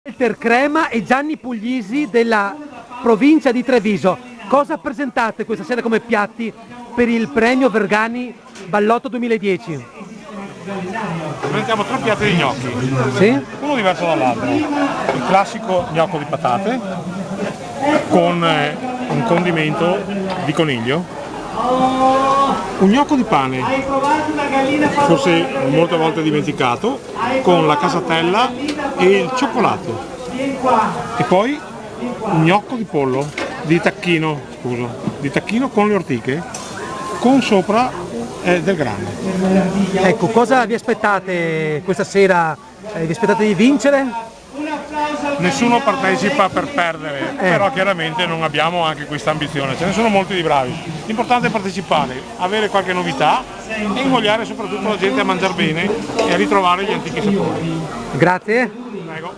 Walter Crema e Gianni Puglisi della provincia di Treviso. Cosa presentate questa sera come piatti per il premio Vergani Ballotto 2010? Presentiamo tre piatti di gnocchi, Sì? uno diverso dall'altro. Il classico gnocco di patate con un condimento di coniglio, un gnocco di pane, forse molte volte dimenticato, con la casatella e il cioccolato, e poi un gnocco di pollo, di tacchino con le ortiche, con sopra del grana. Ecco, cosa vi aspettate questa sera? Vi aspettate di vincere? Nessuno partecipa per perdere, però chiaramente non abbiamo anche questa ambizione, ce ne sono molti di bravi. L'importante è partecipare, avere qualche novità e invogliare soprattutto la gente a mangiare bene e a ritrovare gli antichi sapori. Grazie. Prego.